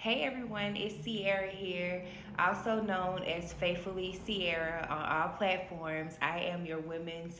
Hey everyone, it's Sierra here, also known as Faithfully Sierra on all platforms. I am your women's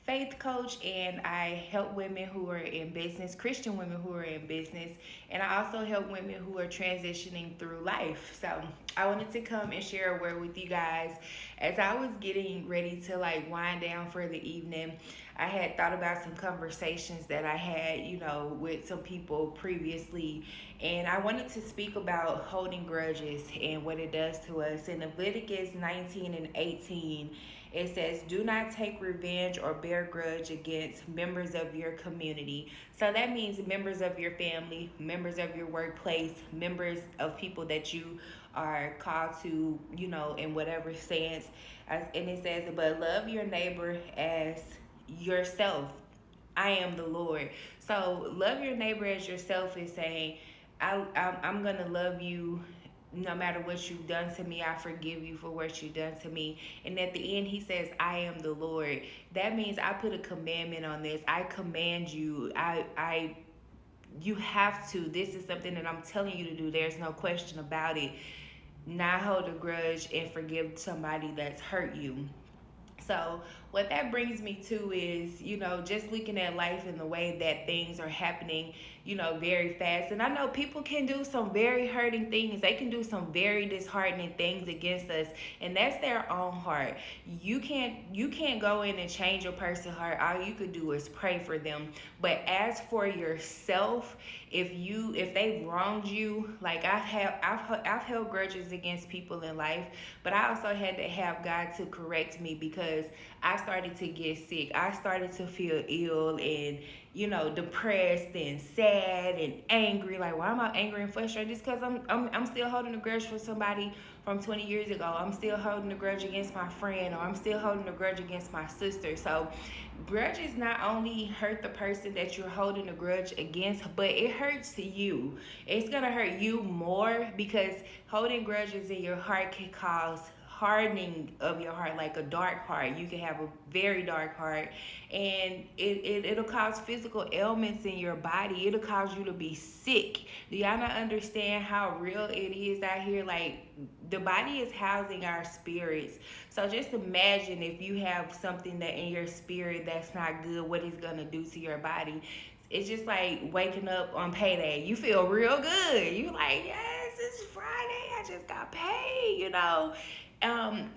faith coach and I help women who are in business, Christian women who are in business, and I also help women who are transitioning through life. So I wanted to come and share a word with you guys as I was getting ready to wind down for the evening. I had thought about some conversations that I had, with some people previously, and I wanted to speak about holding grudges and what it does to us. In Leviticus 19 and 18, it says, "Do not take revenge or bear grudge against members of your community." So that means members of your family, members of your workplace, members of people that you are called to, in whatever sense. And it says, "But love your neighbor as yourself. I am the Lord." So love your neighbor as yourself is saying, I'm going to love you no matter what you've done to me. I forgive you for what you've done to me. And at the end, he says, "I am the Lord." That means I put a commandment on this. I command you. You have to. This is something that I'm telling you to do. There's no question about it. Not hold a grudge and forgive somebody that's hurt you. So, what that brings me to is, just looking at life in the way that things are happening, very fast. And I know people can do some very hurting things. They can do some very disheartening things against us, and that's their own heart. You can't go in and change a person's heart. All you could do is pray for them. But as for yourself, if they've wronged you, like I've held grudges against people in life, but I also had to have God to correct me because I started to get sick. I started to feel ill and depressed and sad and angry. Like, why am I angry and frustrated? Just because I'm still holding a grudge for somebody from 20 years ago. I'm still holding a grudge against my friend, or I'm still holding a grudge against my sister. So grudges not only hurt the person that you're holding a grudge against, but it hurts you. It's gonna hurt you more because holding grudges in your heart can cause hardening of your heart, like a dark heart. You can have a very dark heart, and it'll cause physical ailments in your body. It'll cause you to be sick. Do y'all not understand how real it is out here? Like, the body is housing our spirits. So just imagine if you have something that in your spirit that's not good, what it's gonna do to your body. It's just like waking up on payday. You feel real good. You like, yes, it's Friday. I just got paid.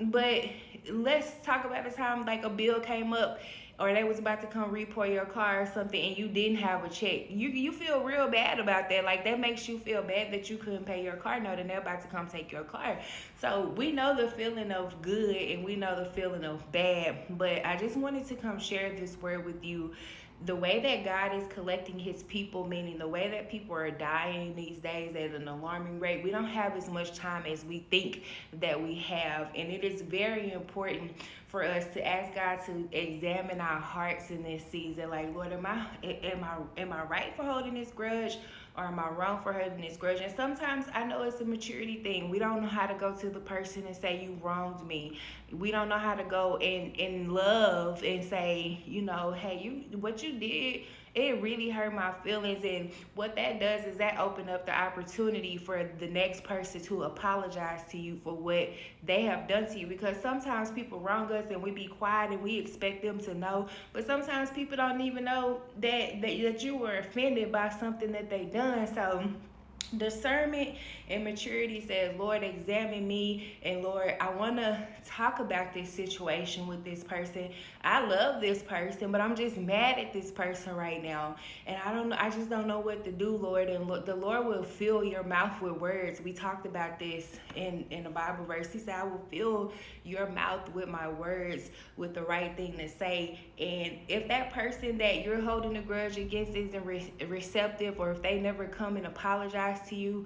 But let's talk about the time like a bill came up, or they was about to come repo your car or something, and you didn't have a check. You feel real bad about that. Like, that makes you feel bad that you couldn't pay your car note and they're about to come take your car. So we know the feeling of good and we know the feeling of bad. But I just wanted to come share this word with you. The way that God is collecting his people, meaning the way that people are dying these days at an alarming rate, we don't have as much time as we think that we have. And it is very important for us to ask God to examine our hearts in this season. Like, Lord, am I right for holding this grudge? Or am I wrong for holding this grudge? And sometimes I know it's a maturity thing. We don't know how to go to the person and say, "You wronged me." We don't know how to go in love and say, "Hey, what you did, it really hurt my feelings." And what that does is that open up the opportunity for the next person to apologize to you for what they have done to you. Because sometimes people wrong us and we be quiet and we expect them to know, but sometimes people don't even know that you were offended by something that they done. So discernment and maturity says, "Lord, examine me, and Lord, I want to talk about this situation with this person. I love this person, but I'm just mad at this person right now, and I just don't know what to do, Lord." And the Lord will fill your mouth with words. We talked about this in a Bible verse. He said, "I will fill your mouth with my words, with the right thing to say." And if that person that you're holding a grudge against isn't receptive, or if they never come and apologize to you,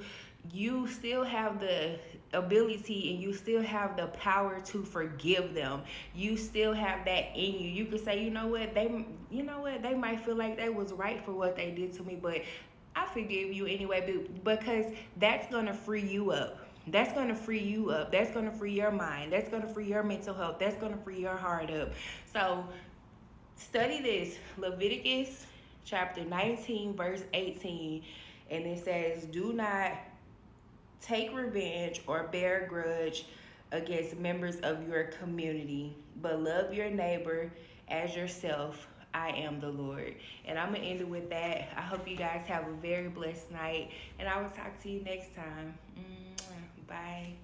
you still have the ability and you still have the power to forgive them. You still have that in you. You could say, they might feel like they was right for what they did to me, but I forgive you anyway, because that's gonna free you up. That's going to free you up. That's going to free your mind. That's going to free your mental health. That's going to free your heart up. So study this. Leviticus chapter 19, verse 18. And it says, "Do not take revenge, or bear a grudge against members of your community, but love your neighbor as yourself. I am the Lord. And I'm going to end it with that. I hope you guys have a very blessed night, and I will talk to you next time. Bye.